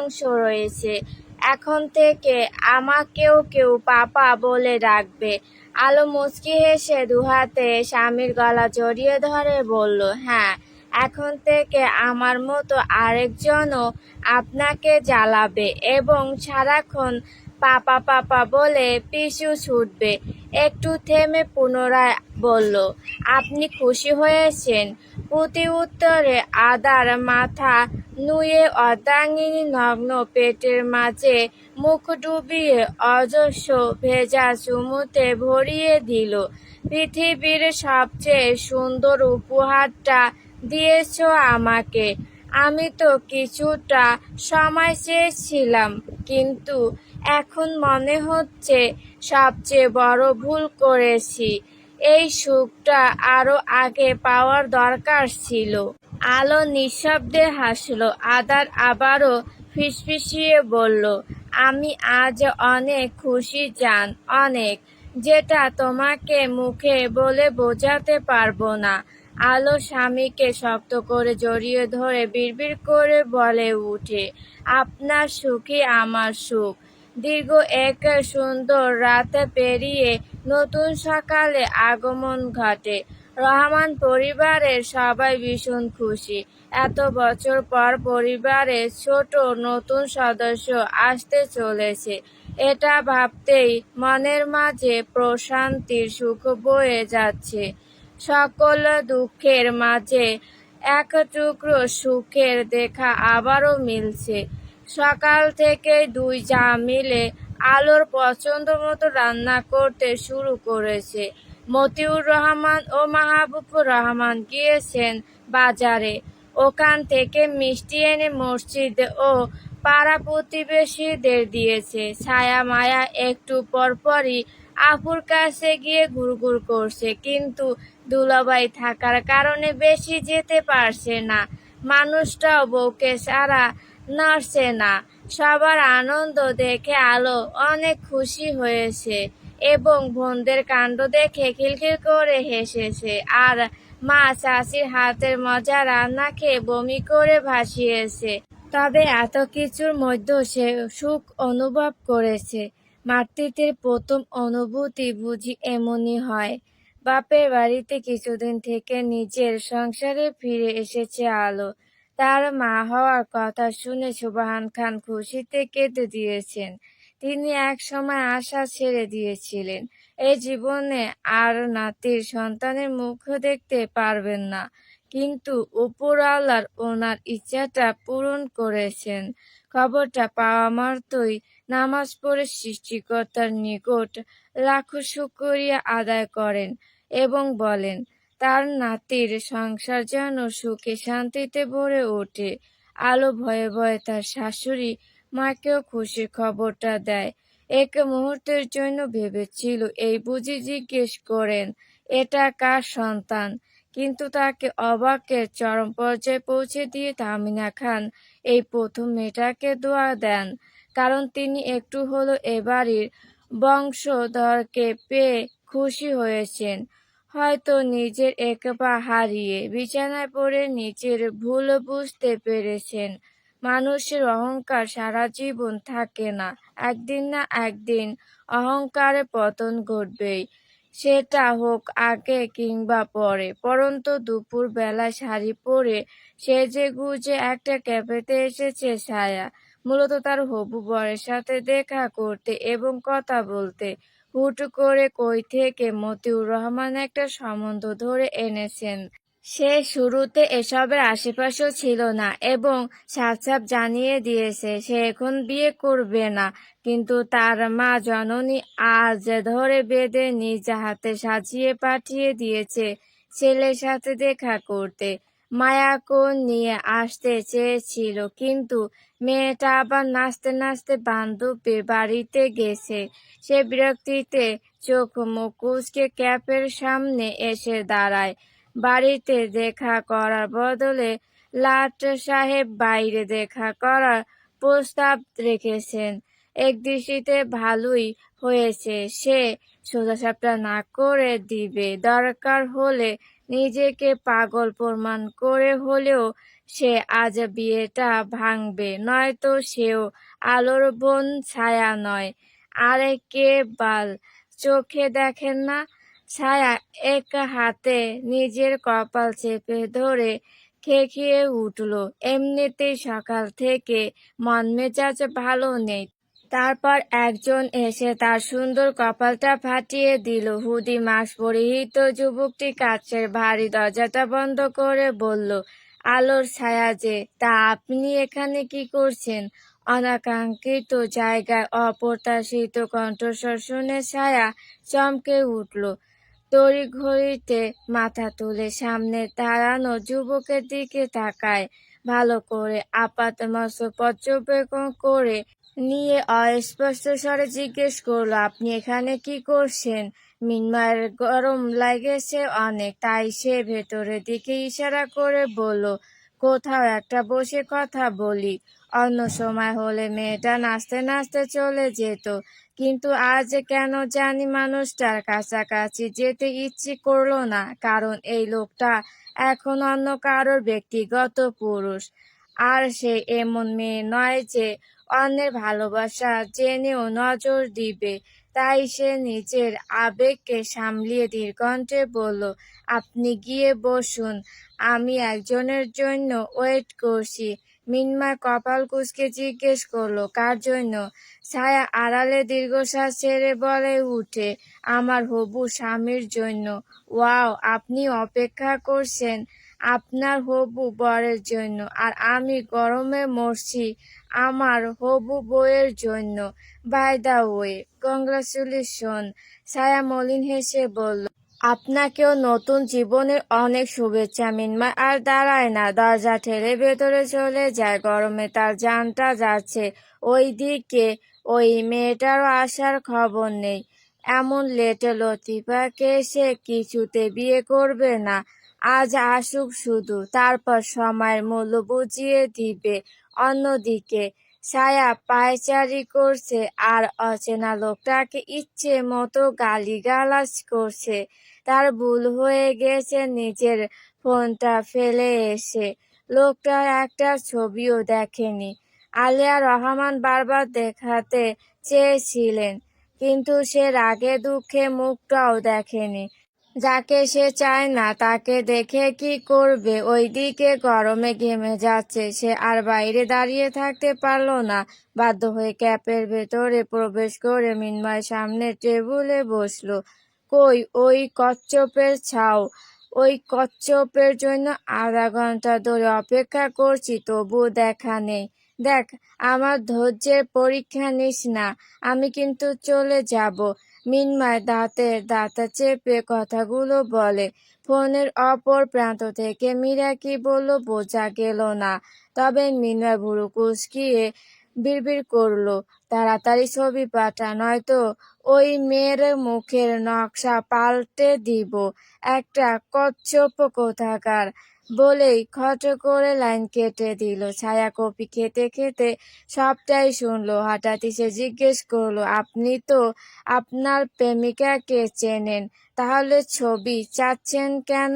অংশ রয়েছে। এখন থেকে আমাকেও কেউ পাপা বলে ডাকবে। আলো মুচকি হেসে দুহাতে স্বামীর গলা জড়িয়ে ধরে বলল, হ্যাঁ, এখন থেকে আমার মতো আরেকজনও আপনাকে জ্বালাবে এবং সারাক্ষণ পাপা পাপা বলে পিছু ছুটবে। একটু থেমে পুনরায় বলল, আপনি খুশি হয়েছেন? প্রতি উত্তরে আদার মাথা নুয়ে অর্ধাঙ্গিনী নগ্ন পেটের মাঝে মুখ ডুবিয়ে অজস্র ভেজা চুমুতে ভরিয়ে দিল। পৃথিবীর সবচেয়ে সুন্দর উপহারটা দিয়েছ আমাকে। আমি তো কিছুটা সময় চেয়েছিলাম, কিন্তু এখন মনে হচ্ছে সবচেয়ে বড় ভুল করেছি। এই সুখটা আরো আগে পাওয়ার দরকার ছিল। আলো নিঃশব্দে হাসল। আদার আবারও ফিসফিসিয়ে বলল, আমি আজ অনেক খুশি জান, অনেক, যেটা তোমাকে মুখে বলে বোঝাতে পারবো না। আলো স্বামীকে শক্ত করে জড়িয়ে ধরে বিড়বিড় করে বলে উঠে, আপনার সুখই আমার সুখ। দীর্ঘ এক সুন্দর রাত পেরিয়ে নতুন সকালে আগমন ঘটে। রহমান পরিবারের সবাই ভীষণ খুশি। এত বছর পর পরিবারের ছোট নতুন সদস্য আসতে চলেছে, এটা ভাবতেই মনের মাঝে প্রশান্তির সুখ বয়ে যাচ্ছে। সকল দুঃখের মাঝে এক টুকরো সুখের দেখা আবারও মিলছে। সকাল থেকেই দুই জা মিলে আলোর পছন্দ মতো রান্না করতে শুরু করেছে। মতিউর রহমান ও মাহবুবুর রহমান গিয়েছেন বাজারে। ওখান থেকে মিষ্টি এনে মসজিদ ও পাড়া প্রতিবেশীদের দিয়েছে। ছায়া মায়া একটু পরপরই আপুর কাছে গিয়ে ঘুরঘুর করছে, কিন্তু দুলাভাই থাকার কারণে বেশি যেতে পারছে না। মানুষটাও বউকে ছাড়া নড়ছে না। সবার আনন্দ দেখে আলো অনেক খুশি হয়েছে এবং বোনদের কাণ্ড দেখে খিলখিল করে হেসেছে। আর মা চাচির হাতের মজা রান্না খেয়ে বমি করে ভাসিয়েছে। তবে এত কিছুর মধ্যেও সে সুখ অনুভব করেছে। মাতৃত্বের প্রথম অনুভূতি বুঝি এমনই হয়। বাপের বাড়িতে কিছুদিন থেকে নিজের সংসারে ফিরে এসেছে আলো। তার মা হওয়ার কথা শুনে সুবহান খান খুশিতে কেঁদে দিয়েছেন। তিনি এক সময় আশা ছেড়ে দিয়েছিলেন, এই জীবনে আর নাতির সন্তানের মুখ দেখতে পারবেন না, কিন্তু উপরওয়ালার ওনার ইচ্ছাটা পূরণ করেছেন। খবরটা পাওয়া মাত্রই নামাজ পড়ে সৃষ্টিকর্তার নিকট লাখো শুকরিয়া আদায় করেন এবং বলেন, তার নাতির সংসার যেন সুখে শান্তিতে ভরে ওঠে। আলো ভয়ে ভয়ে তার শাশুড়ি মাকেও খুশির খবরটা দেয়। এক মুহূর্তের জন্য ভেবেছিল এই বুঝি জিজ্ঞেস করেন, এটা কার সন্তান, কিন্তু তাকে অবাকের চরম পর্যায়ে পৌঁছে দিয়ে তামিনা খান এই প্রথম মেয়েটাকে দোয়া দেন, কারণ তিনি একটু হলো এ বাড়ির বংশধরকে পেয়ে খুশি হয়েছেন। হয়তো নিজের এক পা হারিয়ে বিছানায় পড়ে নিজের ভুল বুঝতে পেরেছেন। মানুষের অহংকার সারা জীবন থাকে না, একদিন না একদিন অহংকারে পতন ঘটবেই, সেটা হোক আগে কিংবা পরে। পরন্তু দুপুর বেলায় শাড়ি পরে সেজে গুজে একটা ক্যাফেতে এসেছে ছায়া, মূলত তার হবু বরের সাথে দেখা করতে এবং কথা বলতে। হুট করে কই থেকে মতিউর রহমান একটা সম্বন্ধ ধরে এনেছেন। সে শুরুতে এসবের আশেপাশেও ছিল না এবং সাফ সাফ জানিয়ে দিয়েছে সে এখন বিয়ে করবে না, কিন্তু তার মা জননী আজ ধরে বেঁধে নিজ হাতে সাজিয়ে পাঠিয়ে দিয়েছে ছেলের সাথে দেখা করতে। মায়াকে নিয়ে আসতে চেয়েছিল, কিন্তু মেয়েটা আবার নাচতে নাচতে বান্ধবীর বাড়িতে গেছে। সে বিরক্তিতে চোখ মুখ কুঁচকে ক্যাফের সামনে এসে দাঁড়ায়। বাড়িতে দেখা করার বদলে লাট সাহেব বাইরে দেখা করার প্রস্তাব রেখেছেন। একদৃষ্টিতে ভালোই হয়েছে, সে সোজাসাপটা না করে দিবে। দরকার হলে নিজেকে পাগল প্রমাণ করে হলেও সে আজ বিয়েটা ভাঙবে, নয়তো সেও আলোর বোন ছায়া নয়। আরে কে বাল, চোখে দেখেন না? ছায়া এক হাতে নিজের কপাল চেপে ধরে খেকিয়ে উঠল। এমনিতেই সকাল থেকে মন মেজাজ ভালো নেই, তারপর একজন এসে তার সুন্দর কপালটা ফাটিয়ে দিল। হুডি মাস্ক পরিহিত যুবকটি কাচের ভারী দরজাটা বন্ধ করে বলল, আলোর ছায়া যে, তা আপনি এখানে কি করছেন? অনাকাঙ্ক্ষিত জায়গায় অপ্রত্যাশিত কণ্ঠস্বর শুনে ছায়া চমকে উঠল। তড়িঘড়িতে মাথা তুলে সামনে দাঁড়ানো যুবকের দিকে তাকায়, ভালো করে আপাতমস্তক পর্যবেক্ষণ করে নিয়ে অস্পষ্ট স্বরে জিজ্ঞেস করলো, আপনি এখানে কি করছেন? মিনময়ের গরম লাগেছে অনেক, তাই সে ভেতরের দিকে ইশারা করে বলল, কোথাও একটা বসে কথা বলি। অন্য সময় হলে মেয়েটা নাচতে নাচতে চলে যেত, কিন্তু আজ কেন জানি মানুষটার কাছাকাছি যেতে ইচ্ছে করলো না, কারণ এই লোকটা এখন অন্য কারোর ব্যক্তিগত পুরুষ। আর সে এমন মেয়ে নয় যে অন্যের ভালোবাসা জেনেও নজর দিবে। তাই সে নিজের আবেগকে সামলিয়ে ধীর কণ্ঠে বলল, আপনি গিয়ে বসুন, আমি একজনের জন্য ওয়েট করছি। মিনময় কপাল কুঁচকে জিজ্ঞেস করলো, কার জন্য? ছায়া আড়ালে দীর্ঘশ্বাস ছেড়ে বলে উঠে, আমার হবু স্বামীর জন্য। ওয়াও, আপনি অপেক্ষা করছেন আপনার হবু বরের জন্য, আর আমি গরমে মরছি আমার হবু বউয়ের জন্য। By the way, congratulation. ছায়া মলিন হেসে বলল, আপনাকেও নতুন জীবনের অনেক শুভেচ্ছা। মিনময় আর দাঁড়ায় না, দরজা ঠেলে ভেতরে চলে যায়। গরমে তার জানটা যাচ্ছে। ওইদিকে ওই মেয়েটারও আসার খবর নেই। এমন লেটে লতিফাকে সে কিছুতে বিয়ে করবে না। আজ আসুক শুধু, তারপর সময়ের মূল্য বুঝিয়ে দিবে। অন্যদিকে ছায়া পায়চারি করছে আর অচেনা লোকটাকে ইচ্ছে মতো গালিগালাজ করছে। তার ভুল হয়ে গেছে নিজের ফোনটা ফেলে এসে লোকটার একটা ছবিও দেখেনি। আলিয়া রহমান বারবার দেখাতে চেয়েছিলেন, কিন্তু সে রাগে দুঃখে মুখটাও দেখেনি। যাকে সে চায় না তাকে দেখে কি করবে? ওইদিকে গরমে ঘেমে যাচ্ছে সে, আর বাইরে দাঁড়িয়ে থাকতে পারল না। বাধ্য হয়ে ক্যাপের ভেতরে প্রবেশ করে মিনময়ের সামনে টেবিলে বসলো। কই ওই কচ্ছপের ছাও? ওই কচ্ছপের জন্য আধা ঘন্টা ধরে অপেক্ষা করছি, তবুও দেখা নেই। দেখ, আমার ধৈর্যের পরীক্ষা নিস না, আমি কিন্তু চলে যাব। মিনময় দাঁতে দাঁত চেপে কথাগুলো বলে। ফোনের অপর প্রান্ত থেকে মীরা কি বলল বোঝা গেল না, তবে মিনময় ভুরু কুঁচকিয়ে বিড়বিড় করলো, তাড়াতাড়ি ছবি পাঠা, নয়তো ওই মেয়ের মুখের নকশা পাল্টে দিব। একটা কচ্ছপ কোথাকার। বলেই খট করে লাইন কেটে দিল। ছায়া কফি খেতে খেতে সবটাই শুনলো। হঠাৎ সে জিজ্ঞেস করলো, আপনি তো আপনার প্রেমিকাকে চেনেন, তাহলে ছবি চাচ্ছেন কেন?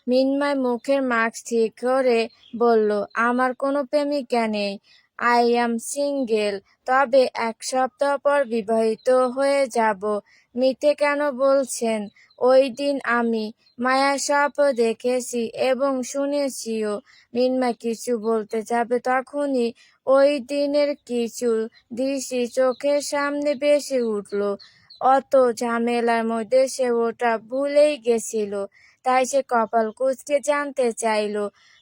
মিনময় মুখের মাস্ক ঠিক করে বলল, আমার কোনো প্রেমিকা নেই, আই অ্যাম সিঙ্গেল। তবে 1 সপ্তাহ পর বিবাহিত হয়ে যাব। মিথ্যে কেন বলছেন? ওই দিন আমি মায়া সব দেখেছি এবং শুনেছিও। মিনময় কিছু বলতে যাবে, তখনই ওই দিনের কিছু দৃশ্য চোখের সামনে ভেসে উঠল। অত ঝামেলার মধ্যে সে ওটা ভুলেই গেছিল। তাই সে কপাল কুঁচকে জানতে চাইল,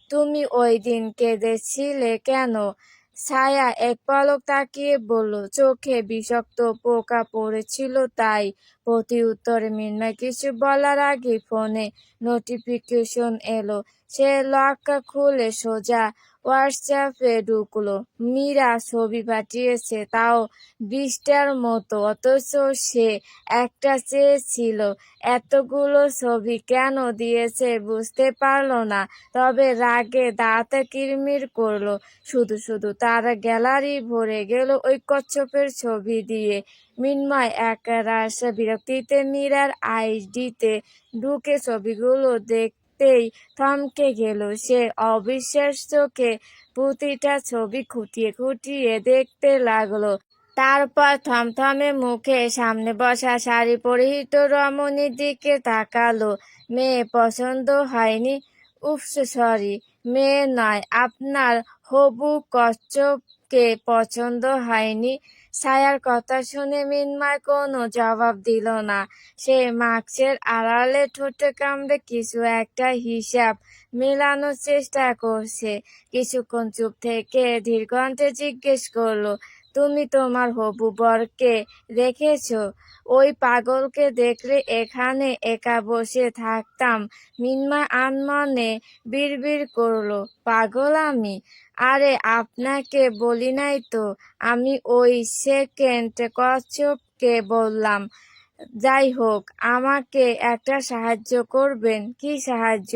তুমি ওই দিন কেঁদেছিলে কেন? ছায়া এক পলক তাকিয়ে বলল, চোখে বিষাক্ত পোকা পড়েছিল তাই। প্রতি উত্তরে মিনময় কিছু বলার আগে ফোনে নোটিফিকেশন এলো। সে লক খুলে সোজা হোয়াটসঅ্যাপে ঢুকলো। মীরা ছবি পাঠিয়েছে, তাও 20টার মতো, অথচ সে একটা চেয়েছিল। এতগুলো ছবি কেন দিয়েছে বুঝতে পারল না, তবে রাগে দাঁত কিরমির করলো। শুধু শুধু তার গ্যালারি ভরে গেল ওই কচ্ছপের ছবি দিয়ে। মিনময় একরাশ বিরক্তিতে মীরার আইডিতে ঢুকে ছবিগুলো দেখতেই থমকে গেল। সে অবিশ্বাস চোখে প্রতিটা ছবি খুঁটিয়ে খুঁটিয়ে দেখতে লাগলো। তারপর থমথমে মুখে সামনে বসা শাড়ি পরিহিত রমণীর দিকে তাকালো। মেয়ে পছন্দ হয়নি? উফস, সরি, মেয়ে নয়, আপনার হবু কচ্ছপকে পছন্দ হয়নি? ছায়ার কথা শুনে মিন্ময় কোনো জবাব দিল না। সে মাস্কের আড়ালে ঠোঁট কামড়ে কিছু একটা হিসাব মেলানোর চেষ্টা করছে। কিছুক্ষণ চুপ থেকে ধীর কণ্ঠে জিজ্ঞেস করলো, তুমি তোমার হবু বরকে দেখেছো? ওই পাগলকে দেখলে এখানে একা বসে থাকতাম। মিন্ময় আনমনে বিড়বিড় করলো, পাগল আমি? আরে আপনাকে বলি নাই তো, আমি ওই সেকেন্ড কচ্ছপকে বললাম। যাই হোক, আমাকে একটা সাহায্য করবেন? কি সাহায্য?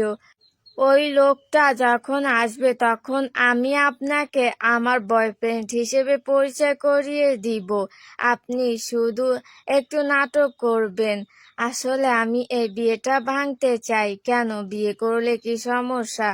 ওই লোকটা যখন আসবে তখন আমি আপনাকে আমার বয়ফ্রেন্ড হিসেবে পরিচয় করিয়ে দিব। আপনি শুধু একটু নাটক করবেন। আসলে আমি এই বিয়েটা ভাঙতে চাই। কেন, বিয়ে করলে কি সমস্যা?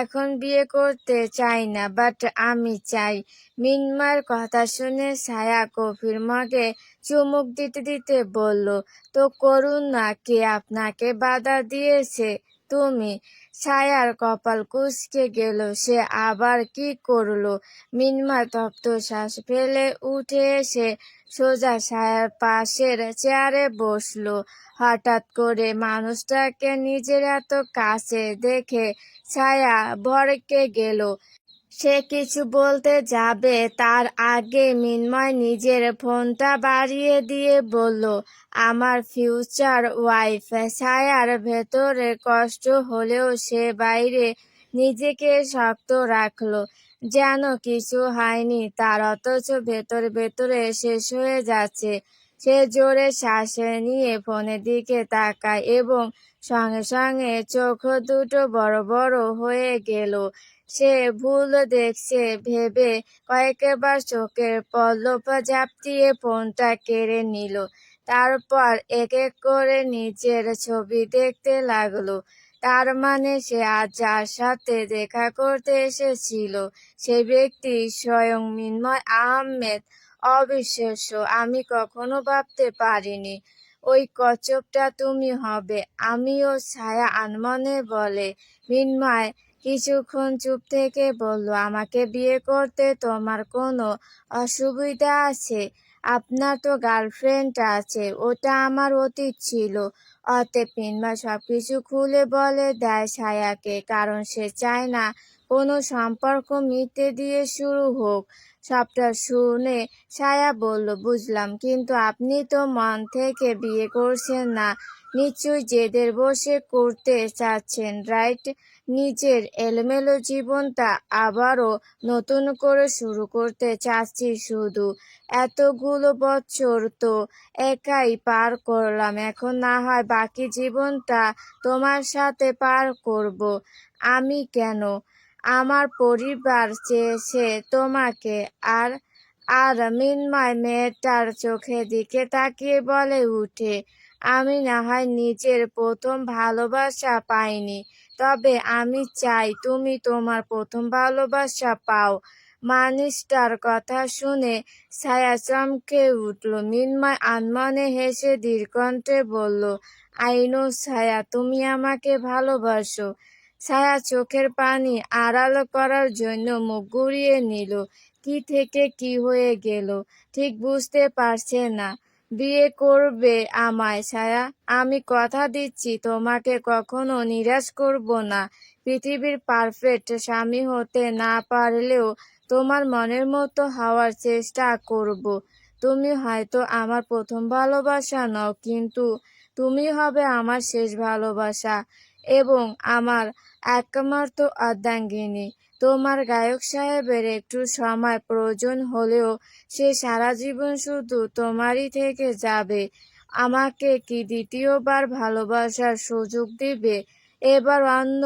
এখন বিয়ে করতে চাই না, বাট আমি চাই। মিন্ময়ের কথা শুনে ছায়া কফির মগে চুমুক দিতে দিতে বলল, তো করুন না, কে আপনাকে বাধা দিয়েছে? তুমি? ছায়ার কপাল কুঁচকে গেল। সে আবার কি করলো? মিন্ময় তপ্ত শ্বাস ফেলে উঠে এসে সোজা ছায়ার পাশের চেয়ারে বসলো। হঠাৎ করে মানুষটাকে নিজের এত কাছে দেখে ছায়া ভড়কে গেল। সে কিছু বলতে যাবে তার আগে মিন্ময় নিজের ফোনটা বাড়িয়ে দিয়ে বলল, আমার ফিউচার ওয়াইফ। ছায়ার ভেতরে কষ্ট হলেও সে বাইরে নিজেকে শক্ত রাখলো, যেন কিছু হয়নি তার, অথচ ভেতরে ভেতরে শেষ হয়ে যাচ্ছে। সে জোরে শ্বাস নিয়ে ফোনের দিকে তাকায় এবং সঙ্গে সঙ্গে চোখ দুটো বড় বড় হয়ে গেল। সে ভুল দেখছে ভেবে কয়েকবার চোখের পলক ঝাপটিয়ে ফোনটা কেড়ে নিল। তারপর এক এক করে নিজের ছবি দেখতে লাগলো। তার মানে সে আজ যার সাথে দেখা করতে এসেছিল সেই ব্যক্তি স্বয়ং মিন্ময় আহমেদ। অবিশ্বাস্য, আমি কখনো ভাবতে পারিনি ওই কচ্ছপটা তুমি হবে। আমিও। ছায়া আনমনে বলে। মিন্ময় কিছুক্ষণ চুপ থেকে বলল, আমাকে বিয়ে করতে তোমার কোনো অসুবিধা আছে? আপনার তো গার্লফ্রেন্ড আছে, ওটা আমার অতীত ছিল। অতএব মিন্ময় সবকিছু খুলে বলে দেয় ছায়াকে, কারণ সে চায় না কোনো সম্পর্ক মিথ্যে দিয়ে শুরু হোক। সবটা শুনে ছায়া বলল, বুঝলাম, কিন্তু আপনি তো মন থেকে বিয়ে করছেন না, নিশ্চয়ই জেদের বসে করতে চাচ্ছেন, রাইট? নিজের এলোমেলো জীবনটা আবারও নতুন করে শুরু করতে চাচ্ছি শুধু। এতগুলো বছর তো একাই পার করলাম, এখন না হয় বাকি জীবনটা তোমার সাথে পার করব। আমি কেন? আমার পরিবার চেয়েছে তোমাকে। আর আর মিন্ময় মেয়েটার চোখের দিকে তাকিয়ে বলে উঠে, আমি না হয় নিজের প্রথম ভালোবাসা পাইনি, তবে আমি চাই তুমি তোমার প্রথম ভালোবাসা পাও। মানুষটার কথা শুনে ছায়া চমকে উঠল। মিন্ময় আনমনে হেসে ধীর কণ্ঠে বলল, আই নো ছায়া, তুমি আমাকে ভালোবাসো। ছায়া চোখের পানি আড়াল করার জন্য মুখ ঘুরিয়ে নিল। কি থেকে কি হয়ে গেল ঠিক বুঝতে পারছে না। বিয়ে করবে আমায় ছায়া? আমি কথা দিচ্ছি তোমাকে কখনো নিরাশ করব না। পৃথিবীর পারফেক্ট স্বামী হতে না পারলেও তোমার মনের মতো হওয়ার চেষ্টা করব। তুমি হয়তো আমার প্রথম ভালোবাসা নও, কিন্তু তুমি হবে আমার শেষ ভালোবাসা এবং আমার একমাত্র অর্ধাঙ্গিনী। তোমার গায়ক সাহেবের একটু সময় প্রয়োজন হলেও সে সারা জীবন শুধু তোমারই থেকে যাবে। আমাকে কি দ্বিতীয়বার ভালোবাসার সুযোগ দিবে? এবার অন্য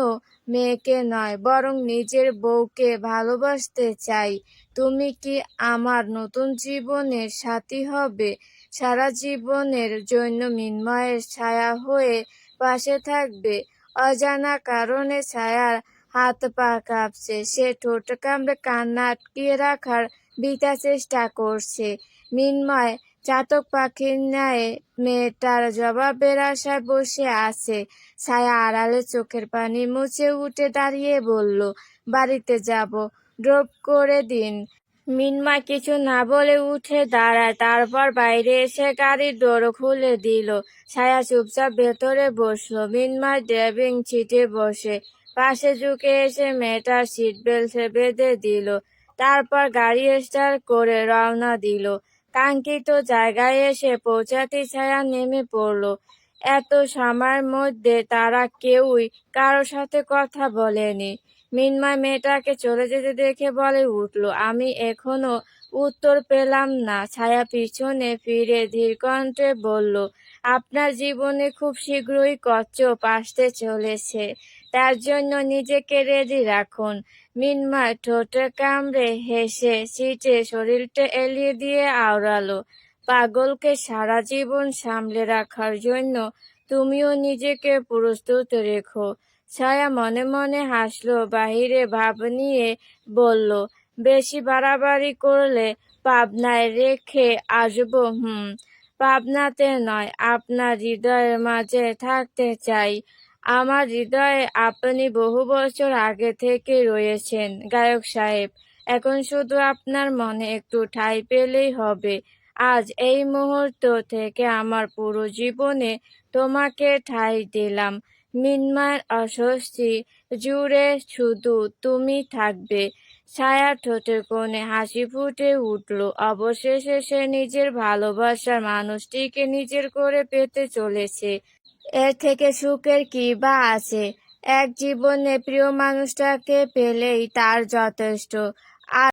মেয়েকে নয়, বরং নিজের বউকে ভালোবাসতে চাই। তুমি কি আমার নতুন জীবনের সাথী হবে? সারা জীবনের জন্য মিন্ময়ের ছায়া হয়ে পাশে থাকবে? অজানা কারণে ছায়ার হাত পা কাঁপছে। সে ঠোঁট কামড়ে কান্না আটকিয়ে রাখার বৃথা চেষ্টা করছে। মিন্ময় চাতক পাখির ন্যায় মেয়েটার জবাবের আশায় বসে আছে। ছায়া আড়ালে চোখের পানি মুছে উঠে দাঁড়িয়ে বলল, বাড়িতে যাব, ড্রপ করে দিন। মিন্ময় কিছু না বলে উঠে দাঁড়ায়, তারপর বাইরে এসে গাড়ির ডোর খুলে দিল। ছায়া চুপচাপ ভেতরে বসলো। মিন্ময় ড্রাইভিং সিটে বসে পাশে ঝুঁকে এসে মেয়েটার সিট বেল্ট বেঁধে দিল। তারপর গাড়ি স্টার্ট করে রওনা দিল। কাঙ্ক্ষিত জায়গায় এসে পৌঁছাতেই ছায়া নেমে পড়ল। এত সময়ের মধ্যে তারা কেউই কারোর সাথে কথা বলেনি। মিন্ময় মেয়েটাকে চলে যেতে দেখে বলে উঠল, আমি এখনো উত্তর পেলাম না। ছায়া পিছনে ফিরে ধীর কণ্ঠে বলল, আপনার জীবনে খুব শীঘ্রই কচ্ছপ আসতে চলেছে, তার জন্য নিজেকে রেডি রাখুন। মিন্ময় ঠোঁট কামড়ে হেসে সিটে শরীরটা এলিয়ে দিয়ে আওড়ালো, পাগলকে সারা জীবন সামলে রাখার জন্য তুমিও নিজেকে প্রস্তুত রেখো। ছায়া মনে মনে হাসলো, বাহিরে ভাব নিয়ে বলল, বেশি বাড়াবাড়ি করলে পাবনায় রেখে আসবো। পাবনাতে নয়, আপনার হৃদয়ের মাঝে থাকতে চাই। আমার হৃদয়ে আপনি বহু বছর আগে থেকে রয়েছেন গায়ক সাহেব। এখন শুধু আপনার মনে একটু ঠাঁই পেলেই হবে। আজ এই মুহূর্ত থেকে আমার পুরো জীবনে তোমাকে ঠাঁই দিলাম। মিন্ময়ের অস্বস্তি জুড়ে শুধু তুমি থাকবে। ছায়ার ঠোঁটের কোণে হাসি ফুটে উঠল। অবশেষে সে নিজের ভালোবাসার মানুষটিকে নিজের করে পেতে চলেছে। এর থেকে সুখের কি বা আছে? এক জীবনে প্রিয় মানুষটাকে পেলেই তার যথেষ্ট।